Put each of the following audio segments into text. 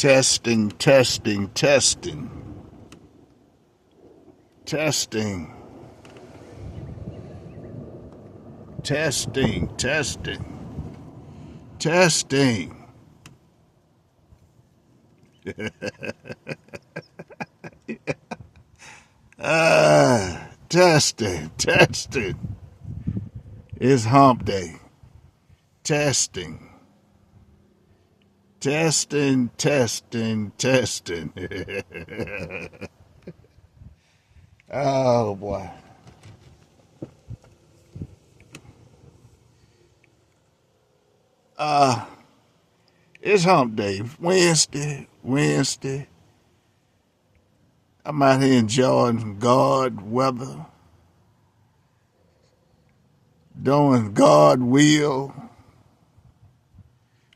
Testing, testing, testing, testing, testing, testing, testing. Testing, testing. It's hump day. Testing, testing, testing, testing. Oh boy. It's hump day. Wednesday. I'm out here enjoying God weather, doing God will,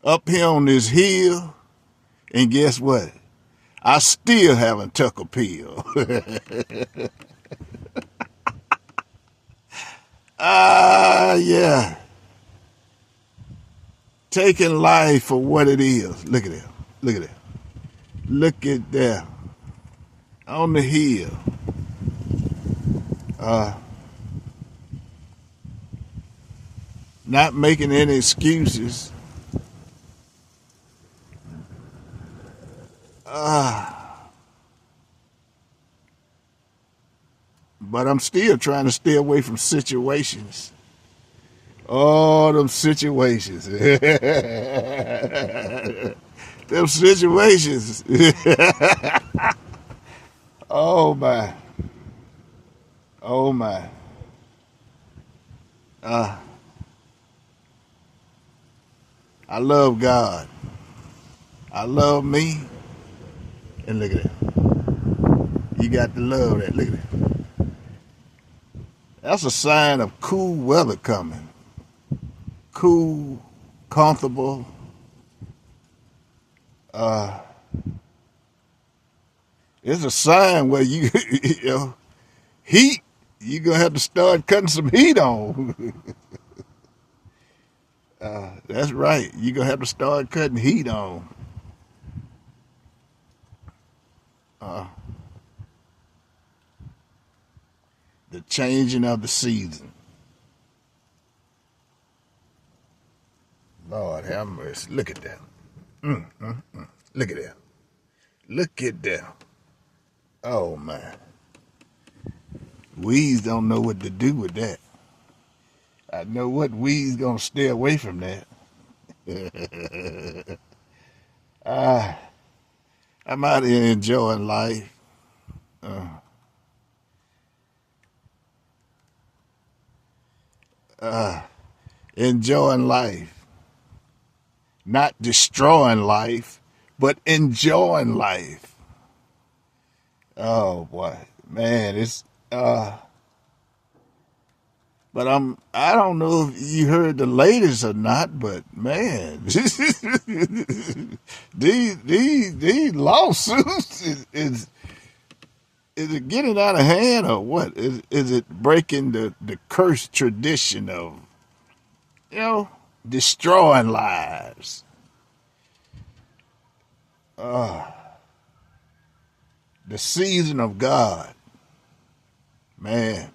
up here on this hill, and guess what? I still haven't took a pill. Yeah. Taking life for what it is. Look at that. Look at that. Look at that. On the hill. Not making any excuses. But I'm still trying to stay away from situations. Oh, them situations. Them situations. Oh my. Oh my. I love God. I love me. And look at that. You got to love that. Look at that. That's a sign of cool weather coming. Cool, comfortable. It's a sign where you know, heat. You're gonna have to start cutting some heat on. That's right. You're gonna have to start cutting heat on. The changing of the season. Lord have mercy. Look at that. Look at that. Look at that. Oh man. Weeds don't know what to do with that. I know what weeds gonna stay away from that. I'm out here enjoying life. Enjoying life. Not destroying life, but enjoying life. Oh boy. Man, it's but I don't know if you heard the latest or not, but man, these lawsuits is it getting out of hand or what? Is it breaking the cursed tradition of, you know, destroying lives? The season of God, man.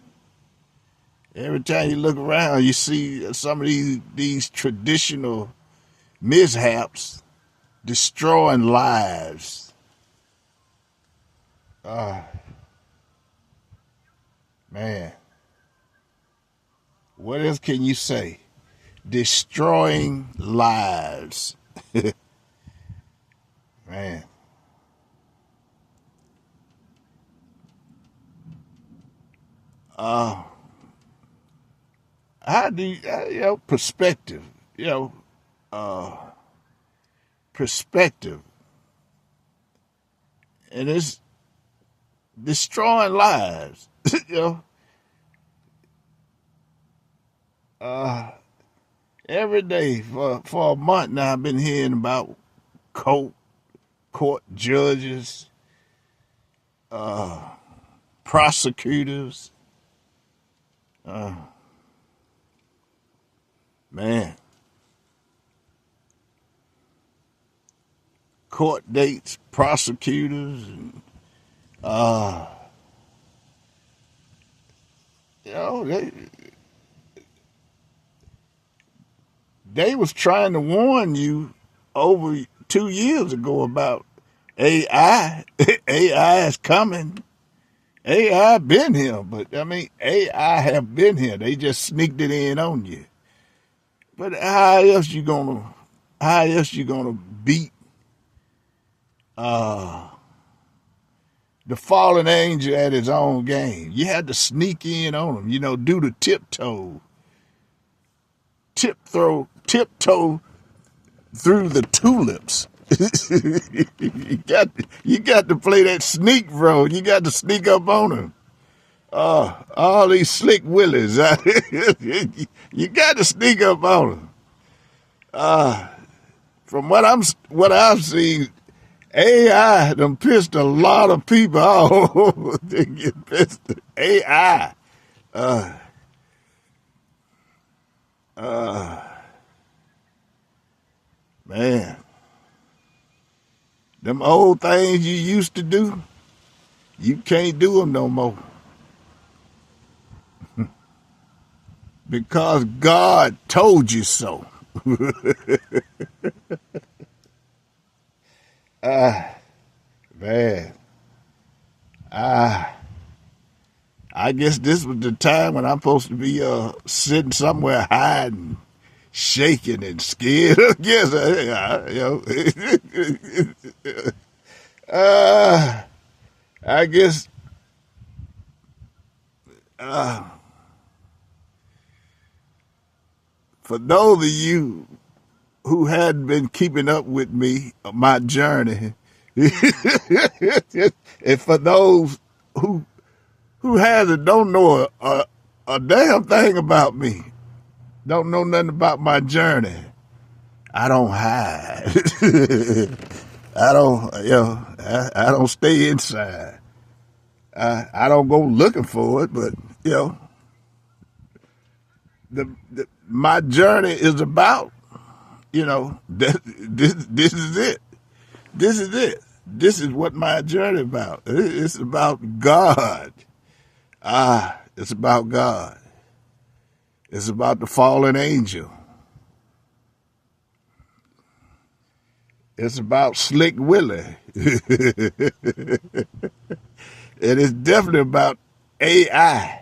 Every time you look around, you see some of these traditional mishaps destroying lives. Man, what else can you say? Destroying lives. Man. How do you, perspective, you know, perspective. And it's destroying lives. you know, every day for a month now, I've been hearing about court judges, prosecutors. Man, court dates, prosecutors, and uh, you know, they was trying to warn you over 2 years ago about AI. AI is coming. AI been here, but I mean AI have been here. They just sneaked it in on you. But how else you gonna beat uh the fallen angel at his own game? You had to sneak in on him, do the tiptoe through the tulips. you got to play that sneak role. You got to sneak up on him. All these slick willies. You got to sneak up on them. From what I've seen, AI done pissed a lot of people off. They get pissed. AI. Man, them old things you used to do, you can't do them no more. Because God told you so. Man, I guess this was the time when I'm supposed to be sitting somewhere hiding, shaking and scared. Yes, I guess for those of you who hadn't been keeping up with me, my journey, and for those who hasn't, don't know a damn thing about me, don't know nothing about my journey, I don't hide. I don't stay inside. I don't go looking for it, but my journey is about, this is it. This is it. This is what my journey is about. It's about God. It's about God. It's about the fallen angel. It's about Slick Willie. And it's definitely about AI.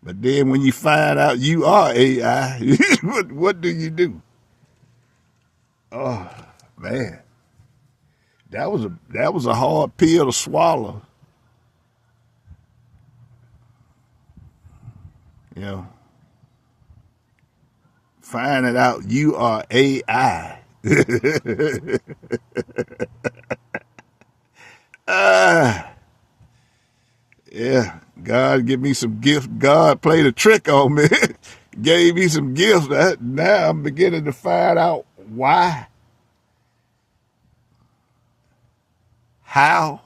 But then when you find out you are AI, what do you do? Oh man, that was a hard pill to swallow. Finding out you are AI. Yeah, God give me some gifts. God played a trick on me. Gave me some gifts. Now I'm beginning to find out why, how,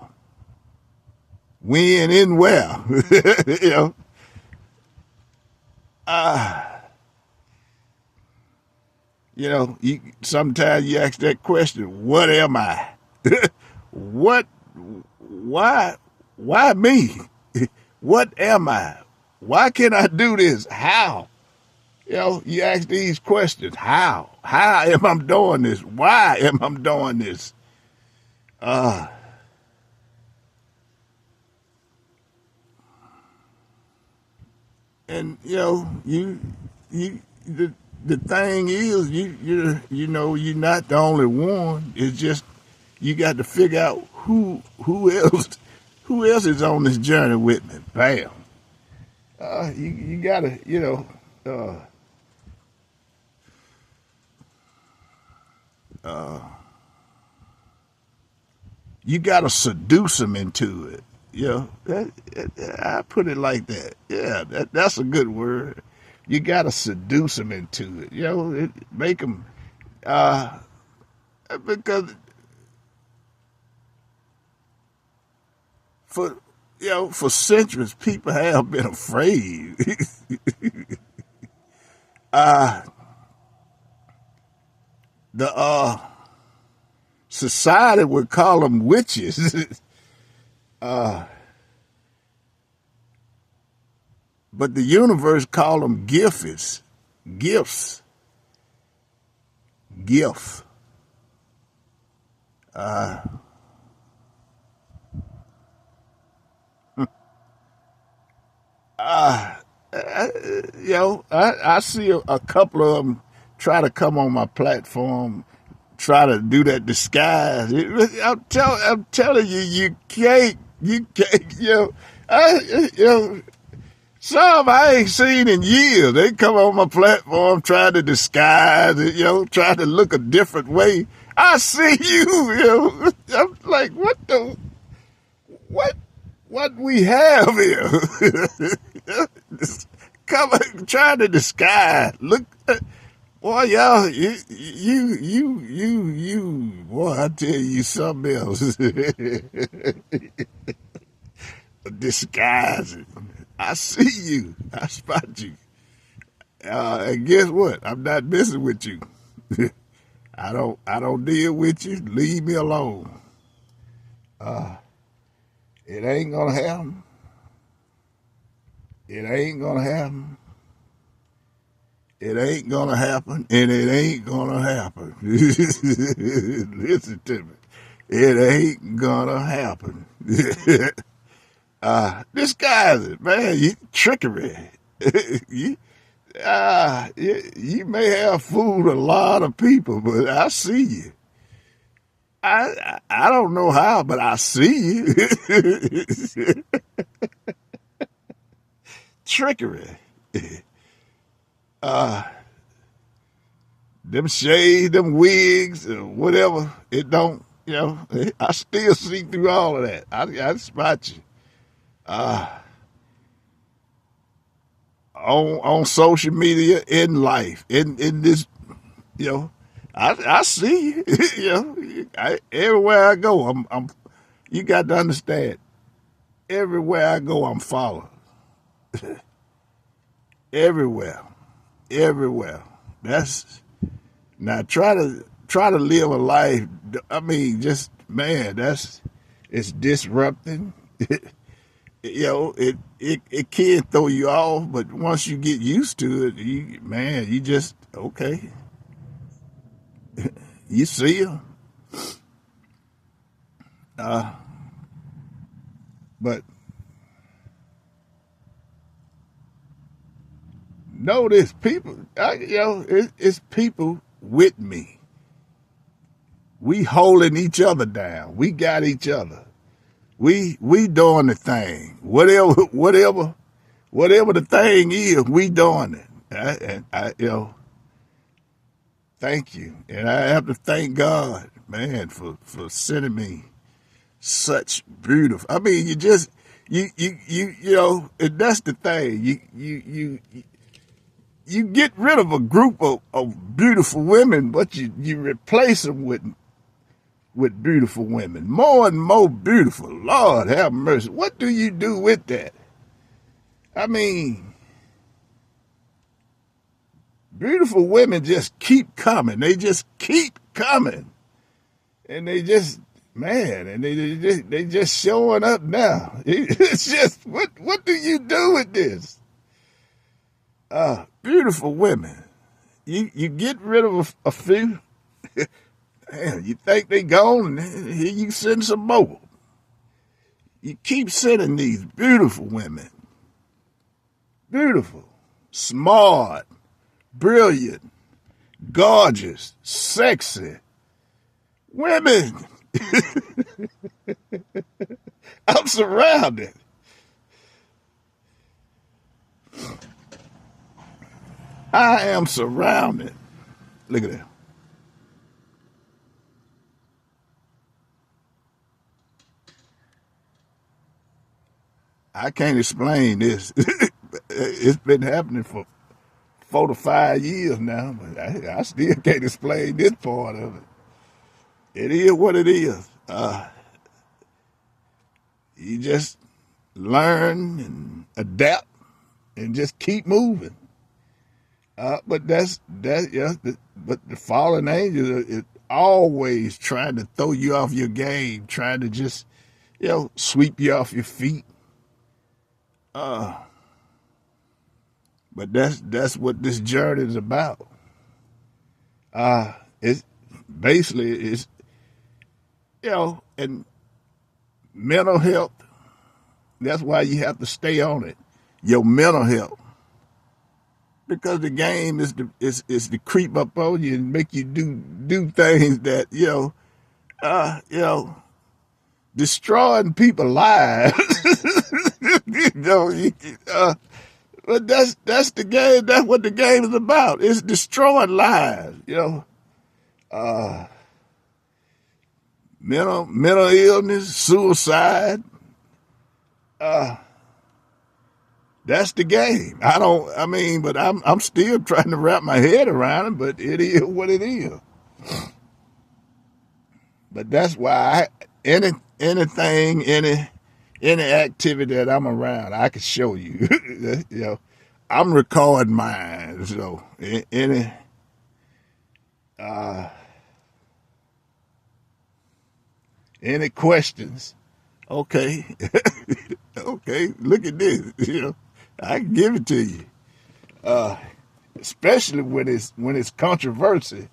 when, and where. Sometimes you ask that question, what am I? What, why me? What am I? Why can I do this? How? You ask these questions. How? How am I doing this? Why am I doing this? And the thing is, you're not the only one. It's just you got to figure out who else is on this journey with me. Bam. You gotta, you gotta seduce them into it. I put it like that. Yeah, that's a good word. You gotta seduce them into it. Make them, because for centuries people have been afraid. The society would call them witches, but the universe call them gifts, gifts. I see a couple of them try to come on my platform, try to do that disguise. I'm telling you, you can't, some I ain't seen in years. They come on my platform trying to disguise it, trying to look a different way. I see you, I'm like, what we have here? Come on, trying to disguise. Look, boy, y'all, boy, I tell you something else. Disguising. I see you. I spot you. And guess what? I'm not messing with you. I don't deal with you. Leave me alone. It ain't gonna happen. It ain't gonna happen. It ain't gonna happen, and it ain't gonna happen. Listen to me. It ain't gonna happen. Disguise it, man. Trickery. you, you may have fooled a lot of people, but I see you. I don't know how, but I see you. Trickery. Them shades, them wigs, whatever. It don't, I still see through all of that. I spot you. On social media, in life, in this, I see you. Everywhere I go, I'm. You got to understand. Everywhere I go, I'm followed. Everywhere. That's now try to live a life. I mean, just man, it's disrupting. It can throw you off, but once you get used to it, you just okay. You see them, but notice people. It's people with me. We holding each other down. We got each other. We doing the thing. Whatever the thing is, we doing it. Thank you. And I have to thank God, man, for sending me such beautiful. I mean, and that's the thing. You get rid of a group of beautiful women, but you replace them with beautiful women. More and more beautiful. Lord have mercy. What do you do with that? I mean, beautiful women just keep coming. They just keep coming. And they just, man, and they just showing up now. It's just, what do you do with this? Beautiful women. You get rid of a few. Damn, you think they gone, and here you send some more. You keep sending these beautiful women. Beautiful, smart, brilliant, gorgeous, sexy women. I'm surrounded. I am surrounded. Look at that. I can't explain this. It's been happening for 4 to 5 years now, but I still can't explain this part of it. It is what it is. You just learn and adapt and just keep moving. But that's that. Yeah, but the fallen angels is always trying to throw you off your game, trying to just sweep you off your feet. But that's what this journey is about. It's basically it's and mental health. That's why you have to stay on it. Your mental health, because the game is to creep up on you and make you do things that destroying people's lives. you know, you, uh, but that's the game. That's what the game is about. It's destroying lives. Mental illness, suicide. That's the game. But I'm still trying to wrap my head around it. But it is what it is. But that's why anything, any activity that I'm around, I can show you. I'm recording mine. So any questions? Okay, okay. Look at this. I can give it to you. Especially when it's controversy,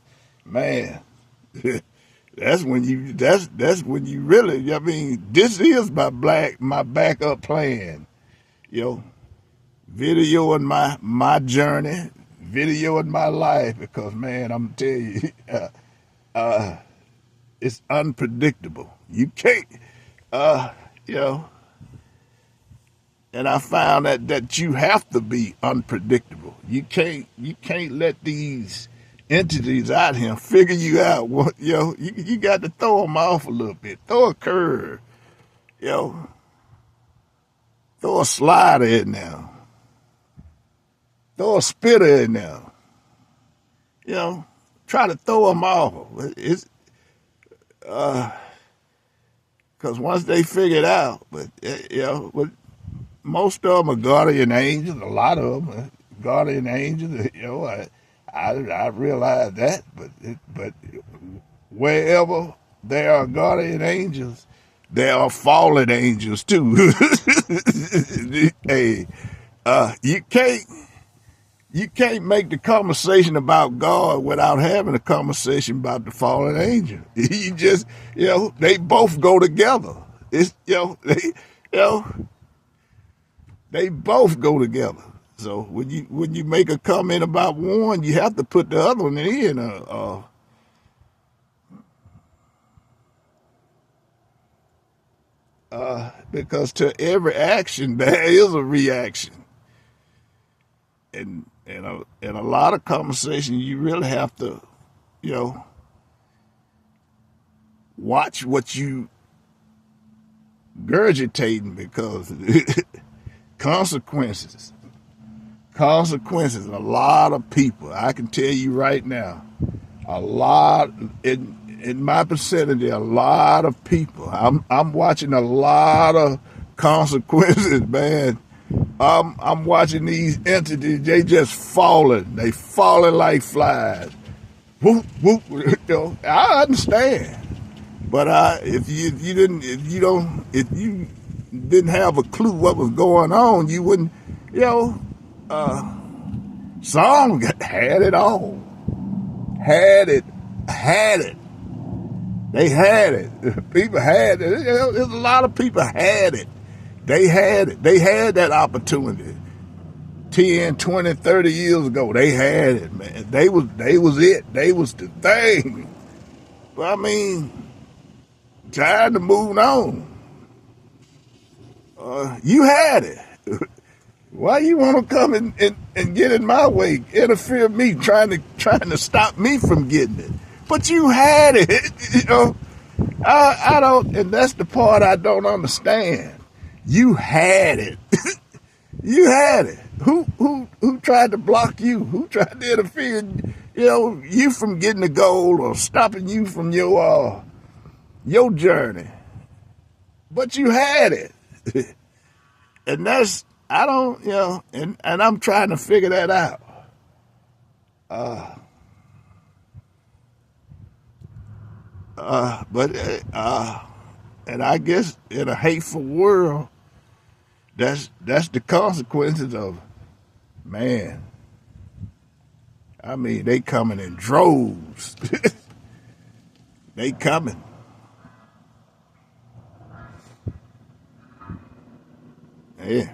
man. That's when you really. This is my backup plan. Videoing my journey, videoing my life, because man, I'm telling you, it's unpredictable. You can't, uh, you know. And I found that you have to be unpredictable. You can't let these entities out here figure you out. You got to throw them off a little bit. Throw a curve, you know, throw a slider in there, throw a spitter in there. Try to throw them off. It's because once they figure it out, but most of them are guardian angels. A lot of them are guardian angels. I realize that, but wherever there are guardian angels, there are fallen angels too. Hey, you can't make the conversation about God without having a conversation about the fallen angel. You just they both go together. It's they both go together. So when you make a comment about one, you have to put the other one in. Because to every action there is a reaction, and in a lot of conversation, you really have to watch what you gurgitating, because consequences. Consequences. A lot of people, I can tell you right now, a lot in my vicinity, a lot of people. I'm watching a lot of consequences, man. I'm watching these entities. They just falling. They falling like flies. Whoop whoop. I understand, but if you didn't have a clue what was going on, you wouldn't. Some had it all. Had it. They had it. People had it. There's a lot of people had it. They had it. They had that opportunity 10, 20, 30 years ago. They had it, man. They was it. They was the thing. But time to move on. You had it. Why you want to come and get in my way, interfere with me, trying to stop me from getting it? But you had it, I don't, and that's the part I don't understand. You had it. You had it. Who tried to block you? Who tried to interfere, you from getting the goal, or stopping you from your journey? But you had it. And that's, I don't, and I'm trying to figure that out. But and I guess in a hateful world, that's the consequences of man. I mean, they coming in droves. They coming. Yeah.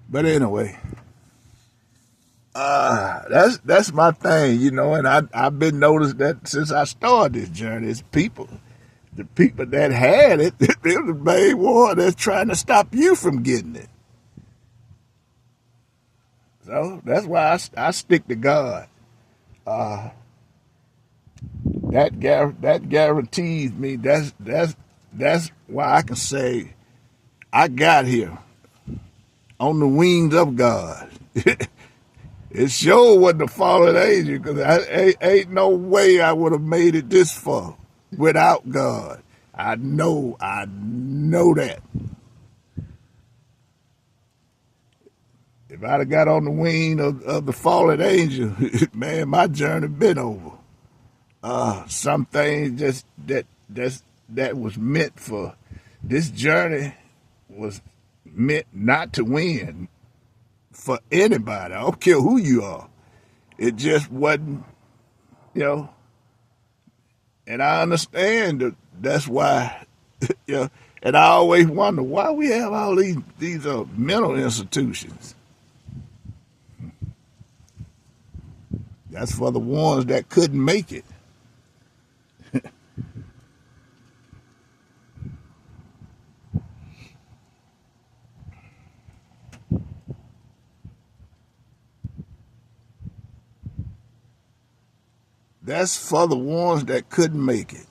But anyway, that's my thing, and I've been noticed that since I started this journey. It's the people that had it, they're the main one that's trying to stop you from getting it. So that's why I stick to God. That guarantees me. That's why I can say I got here on the wings of God. It sure wasn't a fallen angel because ain't no way I would have made it this far without God. I know that. If I'd have got on the wing of the fallen angel, man, my journey been over. Some things that was meant for this journey was meant not to win for anybody. I don't care who you are. It just wasn't, you know. And I understand that's why, you know. And I always wonder why we have all these mental institutions. That's for the ones that couldn't make it. That's for the ones that couldn't make it.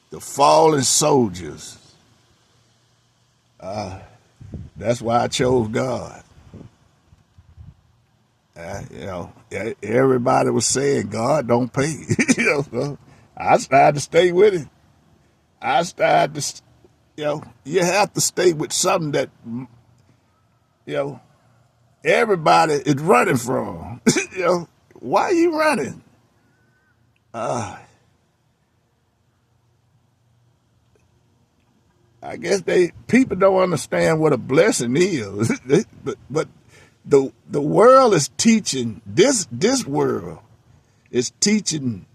The fallen soldiers. That's why I chose God. Everybody was saying God don't pay. So I started to stay with it. I started to, you have to stay with something that, you know, everybody is running from. Why are you running? I guess people don't understand what a blessing is. but the world is teaching this world is teaching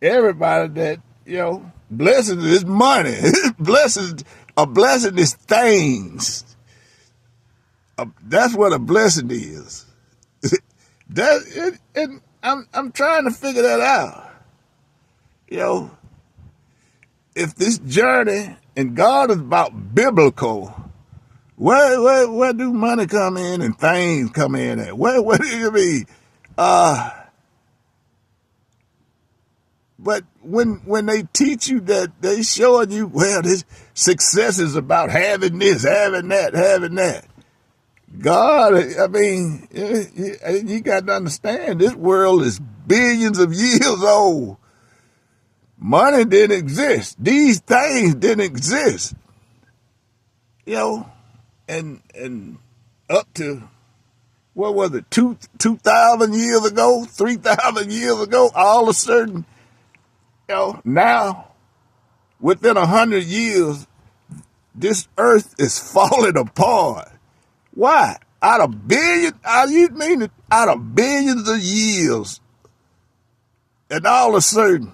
everybody that blessing is money. A blessing is things. That's what a blessing is. And I'm trying to figure that out. If this journey and God is about biblical, where do money come in and things come in at? What do you mean? But when they teach you that, they showing you, well, this success is about having this, having that, having that. God, I mean, you got to understand, this world is billions of years old. Money didn't exist. These things didn't exist. And up to, what was it, 2,000 years ago, 3,000 years ago, all of a sudden, now, within 100 years, this earth is falling apart. Why? Out of billions of years, and all of a sudden,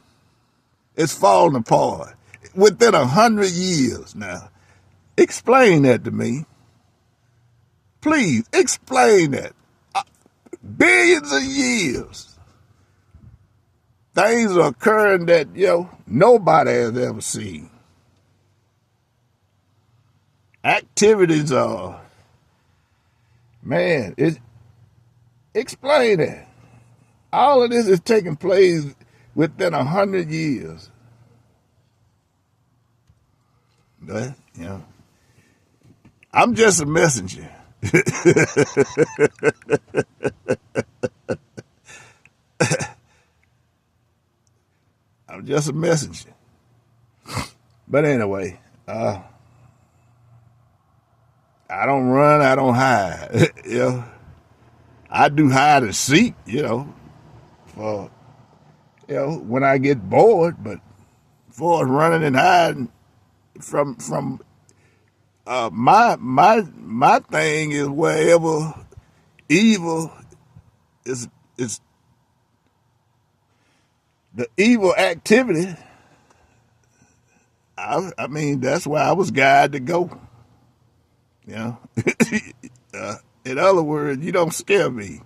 it's falling apart. Within 100 years now. Explain that to me. Please, explain that. Billions of years. Things are occurring that, nobody has ever seen. Activities are, man, explain that. All of this is taking place within 100 years. But, I'm just a messenger. I'm just a messenger. But anyway, I don't run, I don't hide. I do hide and seek, for when I get bored. But for running and hiding from my thing is wherever evil is the evil activity. I mean, that's where I was guided to go. You know, in other words, you don't scare me.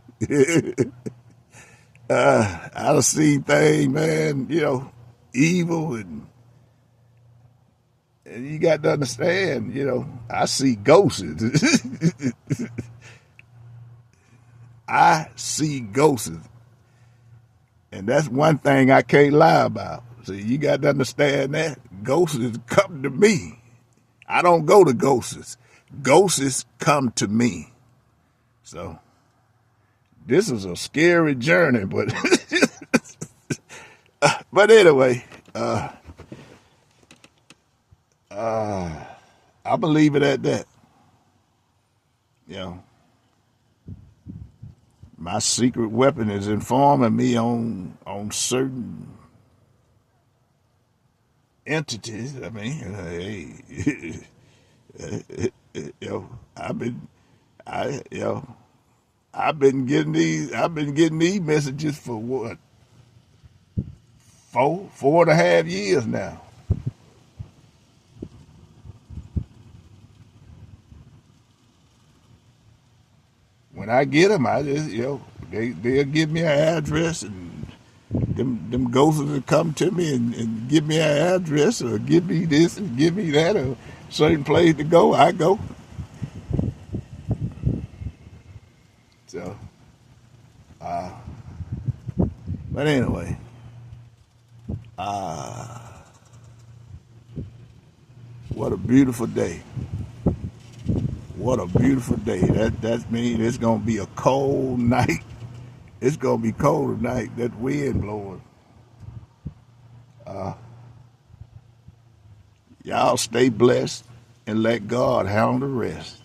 I've seen things, man. Evil, and you got to understand. I see ghosts. I see ghosts, and that's one thing I can't lie about. So you got to understand that ghosts come to me. I don't go to ghosts. Ghosts come to me. So this is a scary journey, but but anyway, I believe it at that. You know, my secret weapon is informing me on certain entities. I mean, hey, I I've been getting these messages for what, 4.5 years now. When I get them, I just they'll give me an address, and them ghosts will come to me and give me an address, or give me this and give me that, or certain place to go. I go. So, but anyway, what a beautiful day. What a beautiful day. That means it's gonna be a cold night. It's gonna be cold tonight. That wind blowing. Y'all stay blessed and let God handle the rest.